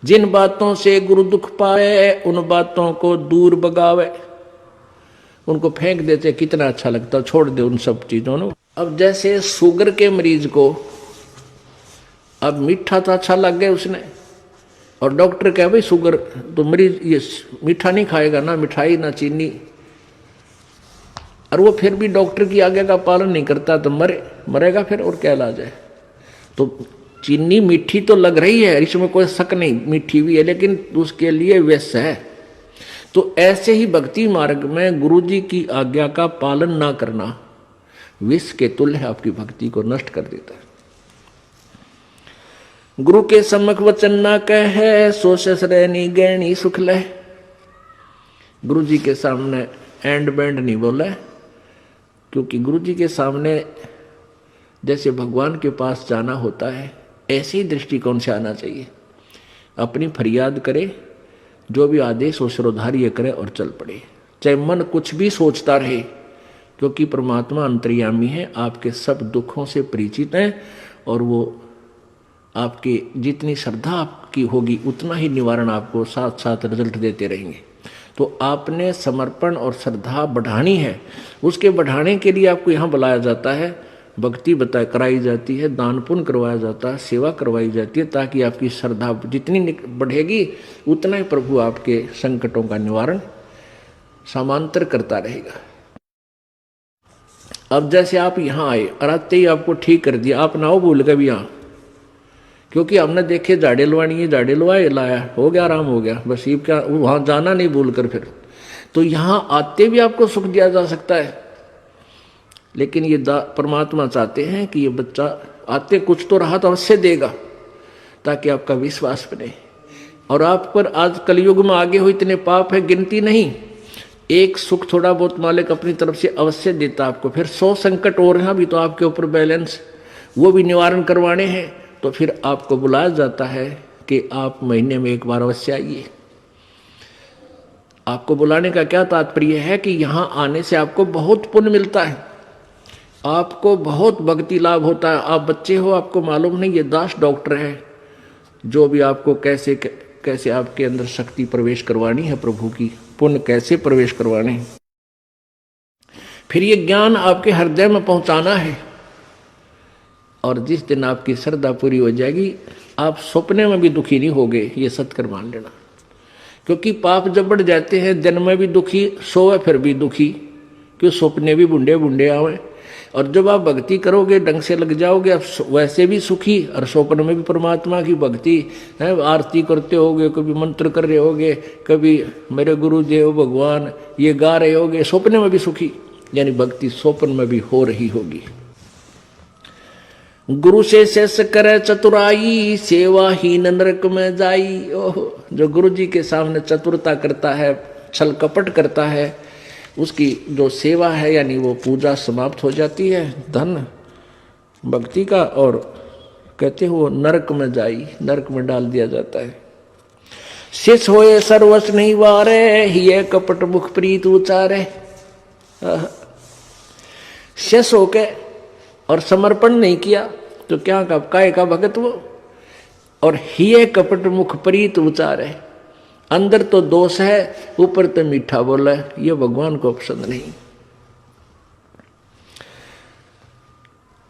जिन बातों से गुरु दुख पाए उन बातों को दूर भगावे। उनको फेंक देते, कितना अच्छा लगता, छोड़ दे उन सब चीजों को। अब जैसे शुगर के मरीज को अब मीठा तो अच्छा लग गया उसने, और डॉक्टर कहे भाई शुगर तो मरीज ये मीठा नहीं खाएगा, ना मिठाई ना चीनी, और वो फिर भी डॉक्टर की आज्ञा का पालन नहीं करता तो मरेगा फिर, और क्या इलाज है। तो चीनी मीठी तो लग रही है, इसमें कोई शक नहीं, मीठी भी है, लेकिन उसके लिए विष है। तो ऐसे ही भक्ति मार्ग में गुरु जी की आज्ञा का पालन ना करना विष के तुल्य आपकी भक्ति को नष्ट कर देता है। गुरु के सम्मुख वचन ना कहे, सो ससरैनी गैनी सुख ले। गुरु जी के सामने एंड बैंड नहीं बोला, क्योंकि गुरु जी के सामने जैसे भगवान के पास जाना होता है, ऐसे ही दृष्टिकोण से आना चाहिए। अपनी फरियाद करे, जो भी आदेश हो श्रोधार्य करे और चल पड़े, चाहे मन कुछ भी सोचता रहे, क्योंकि परमात्मा अंतर्यामी है, आपके सब दुखों से परिचित है, और वो आपके जितनी श्रद्धा आपकी होगी उतना ही निवारण आपको साथ साथ रिजल्ट देते रहेंगे। तो आपने समर्पण और श्रद्धा बढ़ानी है, उसके बढ़ाने के लिए आपको यहाँ बुलाया जाता है, भक्ति कराई जाती है, दान पुण्य करवाया जाता है, सेवा करवाई जाती है, ताकि आपकी श्रद्धा जितनी बढ़ेगी उतना ही प्रभु आपके संकटों का निवारण समांतर करता रहेगा। अब जैसे आप यहाँ आए और आते ही आपको ठीक कर दिया, आप ना हो भूल गए भी यहाँ, क्योंकि हमने देखे झाड़े लवानी है, झाड़े लवाए लाया, हो गया, आराम हो गया, बस ये क्या वहाँ जाना नहीं भूल कर फिर। तो यहाँ आते भी आपको सुख दिया जा सकता है, लेकिन ये परमात्मा चाहते हैं कि ये बच्चा आते कुछ तो राहत अवश्य देगा, ताकि आपका विश्वास बने। और आप पर आज कलयुग में आगे हो इतने पाप है, गिनती नहीं। एक सुख थोड़ा बहुत मालिक अपनी तरफ से अवश्य देता आपको, फिर 100 संकट और हैं भी तो आपके ऊपर बैलेंस, वो भी निवारण करवाने हैं। तो फिर आपको बुलाया जाता है कि आप महीने में एक बार अवश्य आइए। आपको बुलाने का क्या तात्पर्य है कि यहाँ आने से आपको बहुत पुण्य मिलता है, आपको बहुत भक्ति लाभ होता है। आप बच्चे हो, आपको मालूम नहीं, ये दास डॉक्टर है जो भी आपको कैसे कैसे आपके अंदर शक्ति प्रवेश करवानी है, प्रभु की पुण्य कैसे प्रवेश करवाने हैं, फिर ये ज्ञान आपके हृदय में पहुंचाना है। और जिस दिन आपकी श्रद्धा पूरी हो जाएगी, आप सपने में भी दुखी नहीं होगे, ये सत्कर मान लेना। क्योंकि पाप जब बढ़ जाते हैं, दिन में भी दुखी, सोए फिर भी दुखी, क्यों सपने भी बुंडे बुंडे आवे। और जब आप भक्ति करोगे, ढंग से लग जाओगे, आप वैसे भी सुखी, और स्वप्न में भी परमात्मा की भक्ति है, आरती करते होगे, कभी मंत्र कर रहे होगे, कभी मेरे गुरुदेव भगवान ये गा रहे होगे, स्वप्न में भी सुखी, यानी भक्ति स्वप्न में भी हो रही होगी। गुरु से शेष करे चतुराई, सेवा ही नरक में जाई। ओहो, जो गुरु जी के सामने चतुरता करता है, छल कपट करता है, उसकी जो सेवा है यानी वो पूजा समाप्त हो जाती है, धन भक्ति का, और कहते हो नरक में जाई, नरक में डाल दिया जाता है। शिष होए सर्वस नहीं वारे, ये कपट मुख प्रीत उचारे। शेष होके और समर्पण नहीं किया तो क्या काय का भगत वो, और हिये कपट मुख प्रीत उचारे। अंदर तो दोष है, ऊपर तो मीठा बोला है, ये भगवान को पसंद नहीं।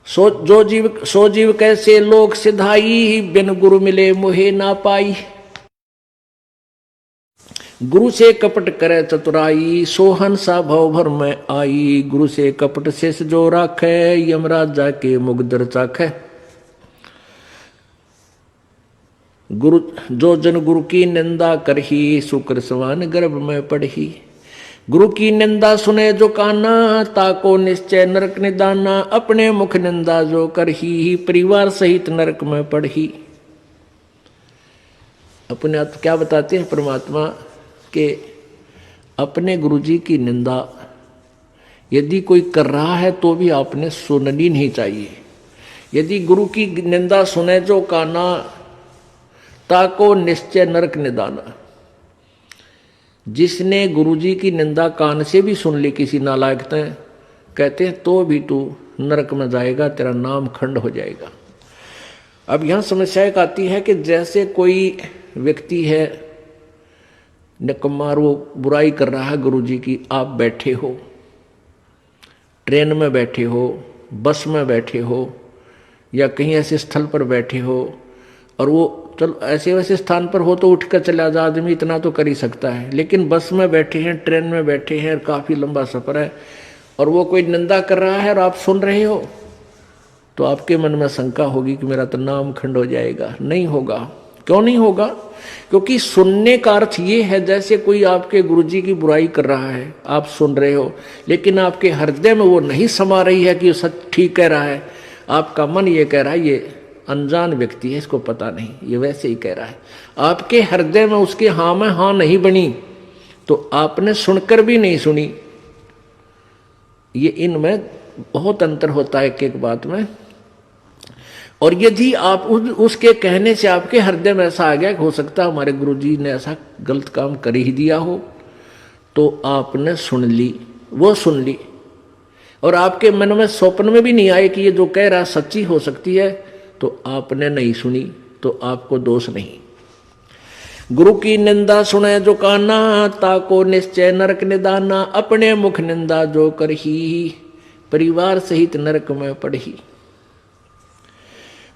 सो जीव कैसे लोक सिधाई, बिन गुरु मिले मोहे ना पाई। गुरु से कपट करे चतुराई, सोहन सा भव भर में आई। गुरु से कपट शेष जो राखे, यमराज जाके मुगदर चाखे। गुरु जो जन गुरु की निंदा करही, शुक्र सवान गर्भ में पढ़ही। गुरु की निंदा सुने जो काना, ताको निश्चय नरक निदाना। अपने मुख निंदा जो करही, परिवार सहित नरक में पढ़ही। अपने आप क्या बताते हैं परमात्मा के, अपने गुरु जी की निंदा यदि कोई कर रहा है तो भी आपने सुननी नहीं चाहिए। यदि गुरु की निंदा सुने जो काना, ताको निश्चय नरक निदाना। जिसने गुरुजी की निंदा कान से भी सुन ली किसी नालायक ने, कहते हैं तो भी तू नरक में जाएगा, तेरा नाम खंड हो जाएगा। अब यहां समस्या एक आती है कि जैसे कोई व्यक्ति है निकम्मा, वो बुराई कर रहा है गुरुजी की। आप बैठे हो, ट्रेन में बैठे हो, बस में बैठे हो, या कहीं ऐसे स्थल पर बैठे हो, और वो चलो ऐसे वैसे स्थान पर हो तो उठ कर चला जा, आदमी इतना तो कर ही सकता है। लेकिन बस में बैठे हैं, ट्रेन में बैठे हैं, काफ़ी लंबा सफ़र है, और वो कोई निंदा कर रहा है और आप सुन रहे हो, तो आपके मन में शंका होगी कि मेरा तो नाम खंड हो जाएगा। नहीं होगा। क्यों नहीं होगा? क्योंकि सुनने का अर्थ ये है जैसे कोई आपके गुरुजी की बुराई कर रहा है, आप सुन रहे हो, लेकिन आपके हृदय में वो नहीं समा रही है कि सच ठीक कह रहा है। आपका मन ये कह रहा है ये अनजान व्यक्ति है, इसको पता नहीं, ये वैसे ही कह रहा है। आपके हृदय में उसके हाँ में हाँ नहीं बनी, तो आपने सुनकर भी नहीं सुनी। ये इनमें बहुत अंतर होता है एक एक बात में। और यदि आप उसके कहने से आपके हृदय में ऐसा आ गया कि हो सकता है हमारे गुरुजी ने ऐसा गलत काम कर ही दिया हो, तो आपने सुन ली, वो सुन ली, और आपके मन में स्वप्न में भी नहीं आए कि ये जो कह रहा सच्ची हो सकती है, तो आपने नहीं सुनी, तो आपको दोष नहीं। गुरु की निंदा सुने जो काना, ताको निश्चय नरक निदाना। अपने मुख निंदा जो करही, परिवार सहित नरक में पड़ही।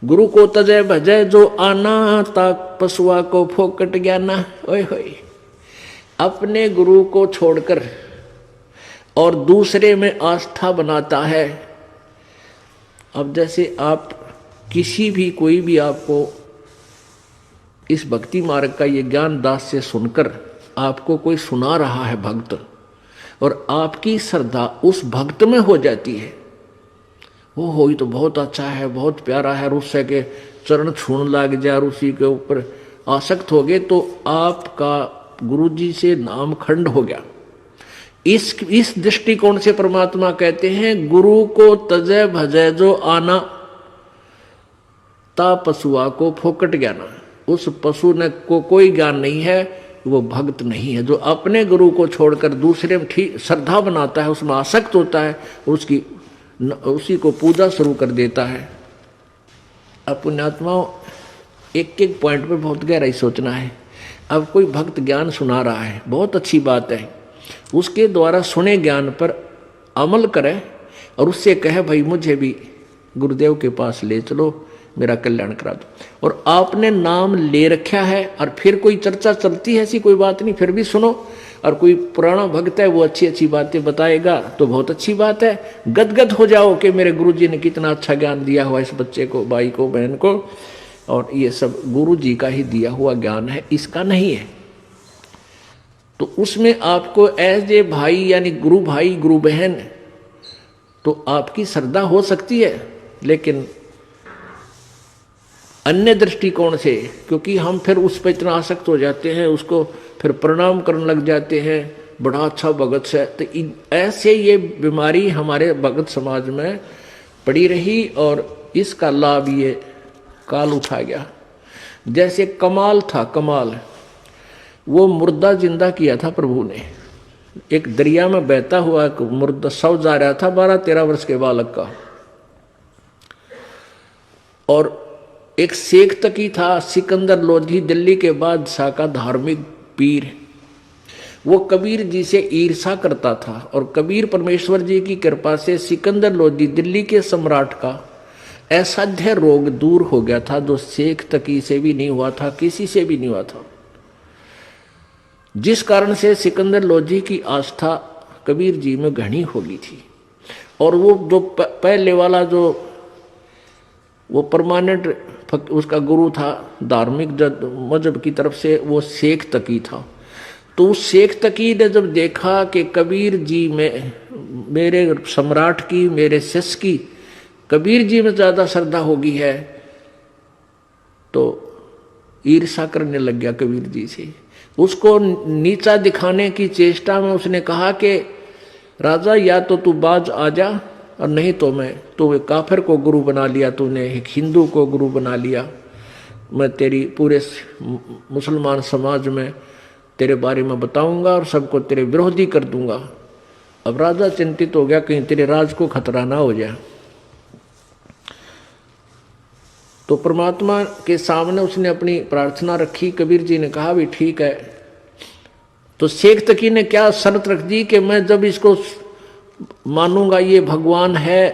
गुरु को तजय भजय जो आना, ताक पशुआ को फोकट ज्ञाना। ओए होए, अपने गुरु को छोड़कर और दूसरे में आस्था बनाता है। अब जैसे आप किसी भी कोई भी आपको इस भक्ति मार्ग का ये ज्ञान दास से सुनकर आपको कोई सुना रहा है भक्त, और आपकी श्रद्धा उस भक्त में हो जाती है, वो हो ही तो बहुत अच्छा है, बहुत प्यारा है, और उससे के चरण छूने लग जाए और उसी के ऊपर आसक्त हो गए, तो आपका गुरुजी से नाम खंड हो गया। इस दृष्टिकोण से परमात्मा कहते हैं गुरु को तजय भजय जो आना, ता पशुआ को फोकट ज्ञाना। उस पशु ने को कोई ज्ञान नहीं है, वो भक्त नहीं है। जो अपने गुरु को छोड़कर दूसरे में ठीक श्रद्धा बनाता है, उसमें आसक्त होता है, उसी को पूजा शुरू कर देता है। अब पुण्यात्माओं, एक एक पॉइंट पर बहुत गहराई सोचना है। अब कोई भक्त ज्ञान सुना रहा है, बहुत अच्छी बात है, उसके द्वारा सुने ज्ञान पर अमल करे और उससे कहे भाई मुझे भी गुरुदेव के पास ले चलो, मेरा कल्याण करा दो। और आपने नाम ले रखा है और फिर कोई चर्चा चलती है, ऐसी कोई बात नहीं, फिर भी सुनो। और कोई पुराना भक्त है, वो अच्छी अच्छी बातें बताएगा तो बहुत अच्छी बात है। गदगद हो जाओ कि मेरे गुरुजी ने कितना अच्छा ज्ञान दिया हुआ इस बच्चे को, भाई को, बहन को, और ये सब गुरुजी का ही दिया हुआ ज्ञान है, इसका नहीं है। तो उसमें आपको एज ए भाई यानी गुरु भाई गुरु बहन, तो आपकी श्रद्धा हो सकती है, लेकिन अन्य दृष्टिकोण से, क्योंकि हम फिर उस पर इतना आसक्त हो जाते हैं, उसको फिर प्रणाम करने लग जाते हैं, बड़ा अच्छा भगत है। तो ऐसे ये बीमारी हमारे भगत समाज में पड़ी रही और इसका लाभ ये काल उठा गया। जैसे कमाल था, कमाल वो मुर्दा जिंदा किया था प्रभु ने। एक दरिया में बहता हुआ एक मुर्दा शव जा रहा था 12-13 वर्ष के बालक का, और एक शेख तकी था सिकंदर लोधी, दिल्ली के बादशाह का धार्मिक पीर। वो कबीर जी से ईर्षा करता था, और कबीर परमेश्वर जी की कृपा से सिकंदर लोधी दिल्ली के सम्राट का असाध्य रोग दूर हो गया था, जो शेख तकी से भी नहीं हुआ था, किसी से भी नहीं हुआ था। जिस कारण से सिकंदर लोधी की आस्था कबीर जी में घनी हो गई थी। और वो जो पहले वाला जो वो परमानेंट उसका गुरु था धार्मिक मजहब की तरफ से, वो शेख तकी था। तो उस शेख तकी ने जब देखा कि कबीर जी में, मेरे सम्राट की, मेरे शिष्य की कबीर जी में ज़्यादा श्रद्धा होगी है, तो ईर्षा करने लग गया कबीर जी से। उसको नीचा दिखाने की चेष्टा में उसने कहा कि राजा या तो तू बाज आ जा, और नहीं तो मैं, तो एक काफिर को गुरु बना लिया तूने, एक हिंदू को गुरु बना लिया, मैं तेरी पूरे मुसलमान समाज में तेरे बारे में बताऊंगा और सबको तेरे विरोधी कर दूंगा। अब राजा चिंतित हो गया कहीं तेरे राज को खतरा ना हो जाए। तो परमात्मा के सामने उसने अपनी प्रार्थना रखी। कबीर जी ने कहा भी ठीक है। तो शेख तकी ने क्या शर्त रख दी कि मैं जब इसको मानूंगा ये भगवान है,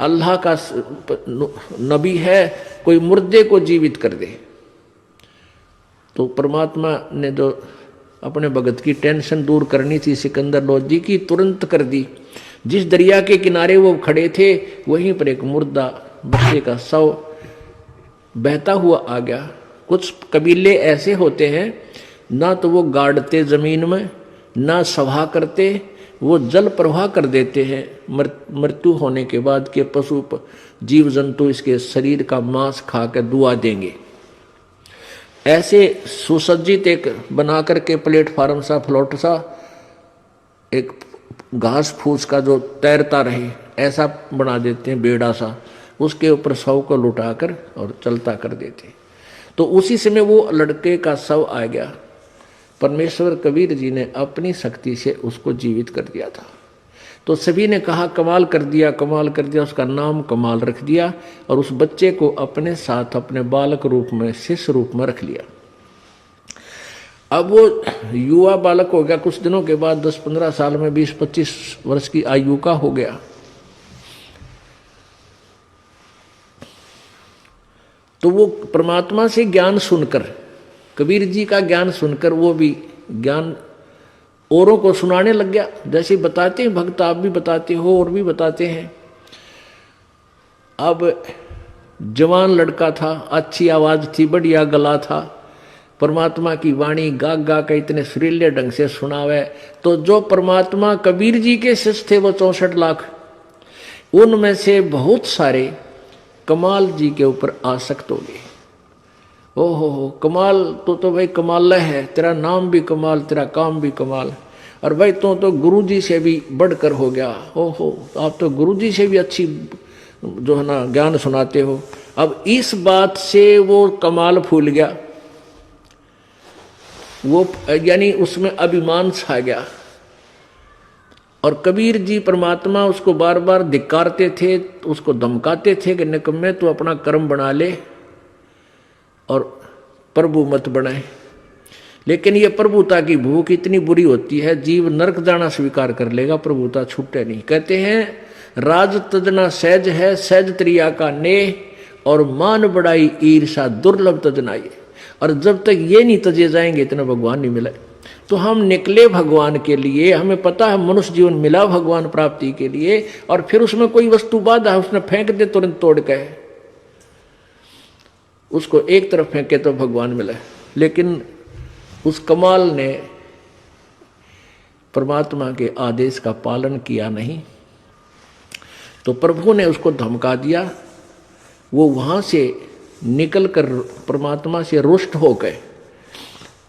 अल्लाह का नबी है, कोई मुर्दे को जीवित कर दे। तो परमात्मा ने जो अपने भगत की टेंशन दूर करनी थी सिकंदर लोधी की, तुरंत कर दी। जिस दरिया के किनारे वो खड़े थे वहीं पर एक मुर्दा बच्चे का शव बहता हुआ आ गया। कुछ कबीले ऐसे होते हैं, ना तो वो गाड़ते जमीन में, ना सभा करते, वो जल प्रवाह कर देते हैं मृत्यु होने के बाद के पशु जीव जंतु इसके शरीर का मांस खा कर दुआ देंगे। ऐसे सुसज्जित एक बना करके प्लेटफार्म सा, फ्लोट सा, एक घास फूस का जो तैरता रहे ऐसा बना देते हैं, बेड़ा सा, उसके ऊपर शव को लुटाकर और चलता कर देते। तो उसी समय वो लड़के का शव आ गया। परमेश्वर कबीर जी ने अपनी शक्ति से उसको जीवित कर दिया था। तो सभी ने कहा कमाल कर दिया, कमाल कर दिया। उसका नाम कमाल रख दिया और उस बच्चे को अपने साथ अपने बालक रूप में, शिष्य रूप में रख लिया। अब वो युवा बालक हो गया। कुछ दिनों के बाद 10-15 साल में 20-25 वर्ष की आयु का हो गया। तो वो परमात्मा से ज्ञान सुनकर, कबीर जी का ज्ञान सुनकर वो भी ज्ञान औरों को सुनाने लग गया। जैसे बताते हैं भक्त, आप भी बताते हो और भी बताते हैं। अब जवान लड़का था, अच्छी आवाज थी, बढ़िया गला था, परमात्मा की वाणी गा गा के इतने सुरीले ढंग से सुनावे। तो जो परमात्मा कबीर जी के शिष्य थे वो 64 लाख, उनमें से बहुत सारे कमाल जी के ऊपर आसक्त हो गए। ओहो कमाल तो भाई कमाल है, तेरा नाम भी कमाल, तेरा काम भी कमाल, और भाई तो गुरु जी से भी बढ़कर हो गया। ओहो आप तो गुरु जी से भी अच्छी जो है ना ज्ञान सुनाते हो। अब इस बात से वो कमाल फूल गया, वो यानी उसमें अभिमान छा गया। और कबीर जी परमात्मा उसको बार बार धिक्कारते थे, उसको धमकाते थे कि निकम्मे तू अपना कर्म बना ले और प्रभु मत बनाए। लेकिन ये प्रभुता की भूख इतनी बुरी होती है, जीव नरक जाना स्वीकार कर लेगा, प्रभुता छूटे नहीं। कहते हैं राज तजना सहज है, सहज त्रिया का नेह, और मान बढ़ाई ईर्षा दुर्लभ तजनाई। और जब तक ये नहीं तजे जाएंगे इतना भगवान नहीं मिले। तो हम निकले भगवान के लिए, हमें पता है मनुष्य जीवन मिला भगवान प्राप्ति के लिए, और फिर उसमें कोई वस्तु बाधा उसने फेंक दे तुरंत तोड़ के, उसको एक तरफ फेंके तो भगवान मिले। लेकिन उस कमाल ने परमात्मा के आदेश का पालन किया नहीं, तो प्रभु ने उसको धमका दिया। वो वहां से निकलकर परमात्मा से रुष्ट होकर,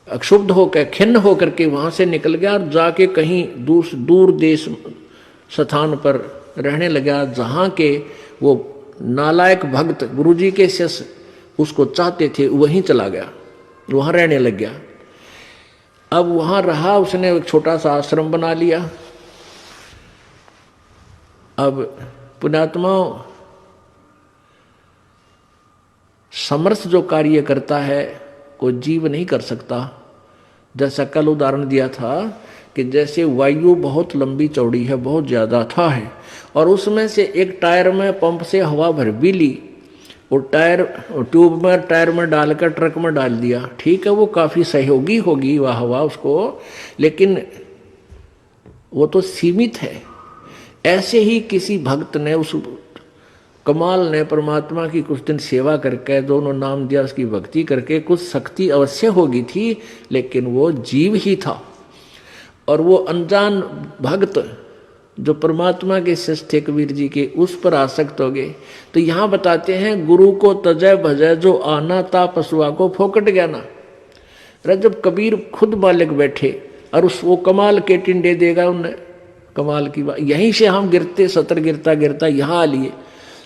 अक्षुब्ध होकर, खिन्न होकर के वहां से निकल गया और जाके कहीं दूर देश स्थान पर रहने लगा, जहां के वो नालायक भक्त गुरुजी के शिष्य उसको चाहते थे, वहीं चला गया, वहां रहने लग गया। अब वहां रहा, उसने एक छोटा सा आश्रम बना लिया। अब पुण्यात्माओं, समर्थ जो कार्य करता है कोई जीव नहीं कर सकता। जैसा कल उदाहरण दिया था कि जैसे वायु बहुत लंबी चौड़ी है, बहुत ज्यादा था है, और उसमें से एक टायर में पंप से हवा भर भी ली, वो टायर ट्यूब में टायर में डालकर ट्रक में डाल दिया, ठीक है वो काफी सहयोगी होगी वह हवा उसको, लेकिन वो तो सीमित है। ऐसे ही किसी भक्त ने, उस कमाल ने परमात्मा की कुछ दिन सेवा करके, दोनों नाम दिया, उसकी भक्ति करके कुछ शक्ति अवश्य होगी थी, लेकिन वो जीव ही था। और वो अनजान भक्त जो परमात्मा के शिष्य थे कबीर जी के, उस पर आसक्त हो गए। तो यहाँ बताते हैं गुरु को तजय भजय जो आना ता पशुआ को फोकट गया ना। जब कबीर खुद मालिक बैठे और उस वो कमाल के टिंडे देगा उन्हें, कमाल की बात। यहीं से हम गिरते, सतर गिरता गिरता यहाँ आ लिए।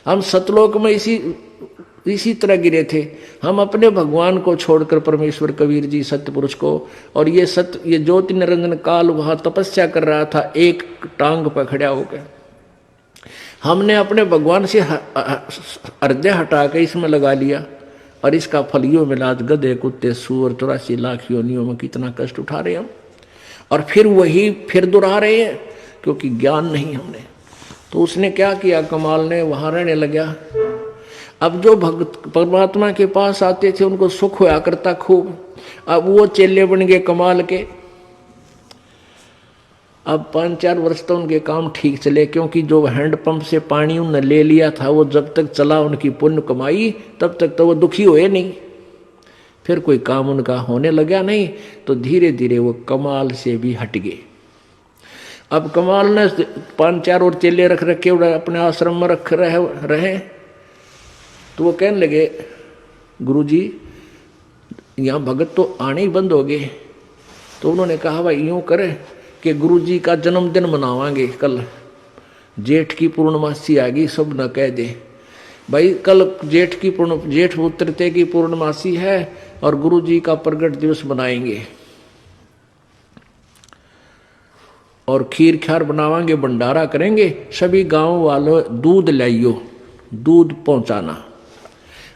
हम सतलोक में इसी तरह गिरे थे। हम अपने भगवान को छोड़कर परमेश्वर कबीर जी सत्य पुरुष को, और ये ज्योति निरंजन काल वहां तपस्या कर रहा था एक टांग पर खड़ा होकर। हमने अपने भगवान से हृदय हटा के इसमें लगा लिया और इसका फल यो मिला। गधे कुत्ते सूअर 84 लाख योनियों में कितना कष्ट उठा रहे हम, और फिर वही फिर दोहरा रहे हैं क्योंकि ज्ञान नहीं हमने। तो उसने क्या किया, कमाल ने वहां रहने लगा। अब जो भक्त परमात्मा के पास आते थे उनको सुख होया करता खूब। अब वो चेले बन गए कमाल के। अब 5-4 वर्ष तो उनके काम ठीक चले, क्योंकि जो हैंडपंप से पानी उन्होंने ले लिया था वो जब तक चला उनकी पुण्य कमाई, तब तक तो वो दुखी हुए नहीं। फिर कोई काम उनका होने लगा नहीं, तो धीरे धीरे वो कमाल से भी हट गए। अब कमाल ने 5-4 और चेले रख रखे अपने आश्रम में रख रहे। तो वो कहने लगे, गुरुजी यहाँ भगत तो आने ही बंद हो गए। तो उन्होंने कहा भाई यूँ करे कि गुरुजी का जन्मदिन मनावांगे कल, जेठ की पूर्णमासी आ गई, सब न कह दे भाई कल जेठ उतरते की पूर्णमासी है और गुरुजी का प्रगट दिवस मनाएंगे और खीर खार बनावांगे, भंडारा करेंगे, सभी गांव वालों दूध लाइयो, दूध पहुंचाना।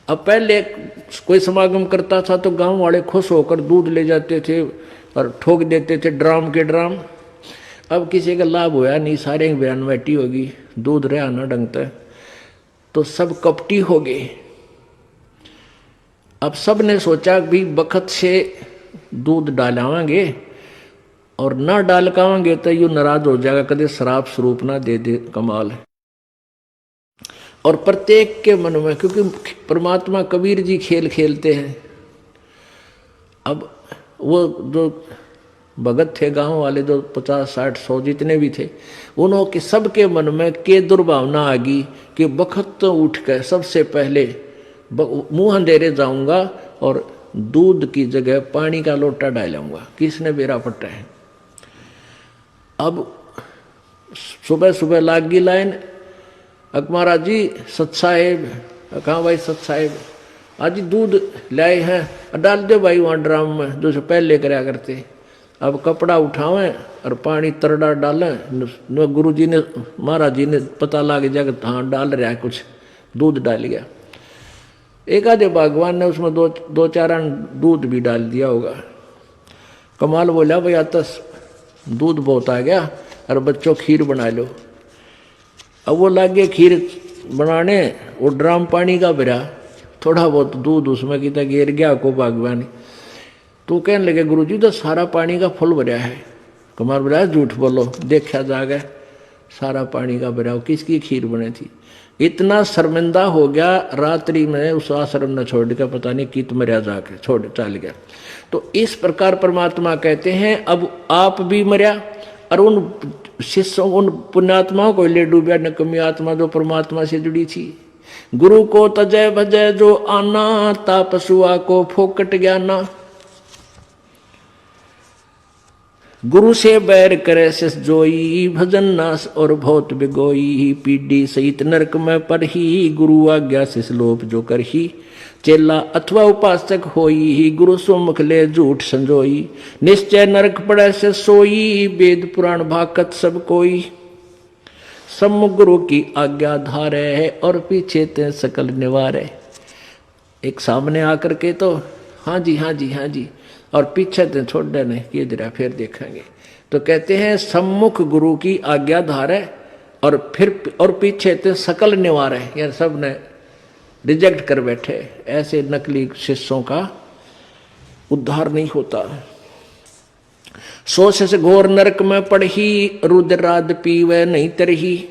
अब पहले कोई समागम करता था तो गांव वाले खुश होकर दूध ले जाते थे और ठोक देते थे ड्राम के ड्राम। अब किसी का लाभ होया नहीं, सारे बयान बैठी होगी, दूध रहा ना ढंगता, तो सब कपटी हो गए। अब सब ने सोचा भी बखत से दूध डालावांगे और ना डालकावांगे तो यू नाराज हो जाएगा, कदे शराब स्वरूप ना दे दे। कमाल है। और प्रत्येक के मन में, क्योंकि परमात्मा कबीर जी खेल खेलते हैं। अब वो जो भगत थे गांव वाले, जो 50-60-100 जितने भी थे, उन्होंने सबके मन में के दुर्भावना आ गई कि बखत तो उठ कर सबसे पहले मुंह अंधेरे जाऊंगा और दूध की जगह पानी का लोटा डालूंगा। किसने बेरा पट्टा है। अब सुबह सुबह लाग गई लाइन, महाराज जी सत साहेब, कहाँ भाई सत साहेब, आज दूध लाए हैं, डाल दो भाई वहाँ ड्राम में, जो से पहले कराया करते। अब कपड़ा उठावें और पानी तरड़ा डालें। गुरु जी ने महाराज जी ने पता लग जाएगा हाँ डाल रहा है कुछ, दूध डाल गया। एक आधे भगवान ने उसमें दो चार दूध भी डाल दिया होगा। कमाल बोला भाई आता दूध बहुत आ गया और बच्चों खीर बना लो। अब वो लागे खीर बनाने, वो ड्राम पानी का भरा, थोड़ा बहुत दूध उसमें कितना गिर गया को भगवान। तो कहने लगे गुरुजी तो सारा पानी का फुल भरा है। कमाल बोला झूठ बोलो, देखा जाएगा सारा पानी का भरा, किसकी खीर बनी थी। इतना शर्मिंदा हो गया, रात्रि में उस आश्रम ने छोड़ के पता नहीं कित मरिया जाके छोड़ चल गया। तो इस प्रकार परमात्मा कहते हैं अब आप भी मरिया और उन शिष्यों उन पुण्यात्माओं को ले डूबा, नकमी आत्मा जो परमात्मा से जुड़ी थी। गुरु को तजय भजय जो आना, तापसुआ को फोकट ज्ञाना। गुरु से बैर करे शिष जोई, भजन नास और बहुत बिगोई। पीढ़ी सहित नरक में परही, गुरु आज्ञा शिष लोप जो करही। चेला अथवा उपासक होई, गुरु सुमुख ले झूठ संजोई। निश्चय नरक पड़े से सोई, वेद पुराण भाकत सब कोई। सम्मुख गुरु की आज्ञा धारे, और पीछे ते सकल निवारे। एक सामने आकर के तो हाँ जी हाँ जी हाँ जी, और पीछे ते छोड़ देने ये जरा फिर देखेंगे। तो कहते हैं सम्मुख गुरु की आज्ञा धारे और पीछे ते सकल निवारे, यार सब ने रिजेक्ट कर बैठे। ऐसे नकली शिष्यों का उद्धार नहीं होता। सोच से घोर नरक में पड़ही, रुद्राद पीवे नहीं तरही।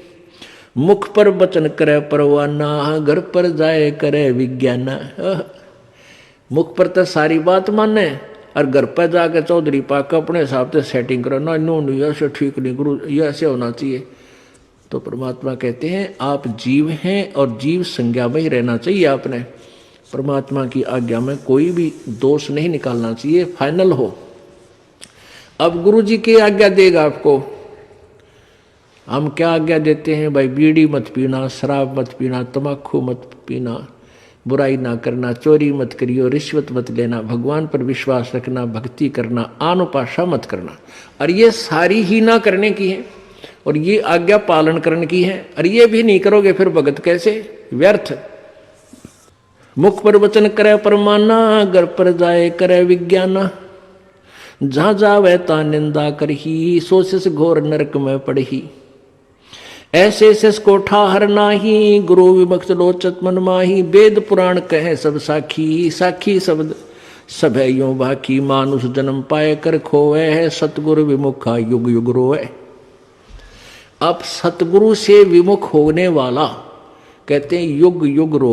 मुख पर वचन करे परवाना, घर पर जाए करे विज्ञाना। मुख पर तो सारी बात माने और घर पर जाकर चौधरी पाक अपने हिसाब से सेटिंग करो ना, नो ऐसे ठीक नहीं गुरु, ये ऐसे होना चाहिए। तो परमात्मा कहते हैं आप जीव हैं और जीव संज्ञा में ही रहना चाहिए। आपने परमात्मा की आज्ञा में कोई भी दोष नहीं निकालना चाहिए, फाइनल हो। अब गुरु जी की आज्ञा देगा आपको। हम क्या आज्ञा देते हैं भाई, बीड़ी मत पीना, शराब मत पीना, तम्बाकू मत पीना, बुराई ना करना, चोरी मत करियो, रिश्वत मत लेना, भगवान पर विश्वास रखना, भक्ति करना, आनुपाशा मत करना। और ये सारी ही ना करने की है। और ये आज्ञा पालन करने की है। और ये भी नहीं करोगे फिर भगत कैसे, व्यर्थ। मुख पर वचन करे परमाना, घर पर जाए करे विज्ञाना। जहां जावे ता निंदा करही, सो सिस घोर नरक में पड़ही। ऐसे सिस को ठाहर नाही, गुरु विमुक्त लोचत मन माही। वेद पुराण कहे सब साखी, साखी शब्द सब है यूं बाकी। मानुष जन्म पाए कर खोए है, सतगुरु विमुखा युग युग रोए। अब सतगुरु से विमुख होने वाला कहते हैं युग युग रो।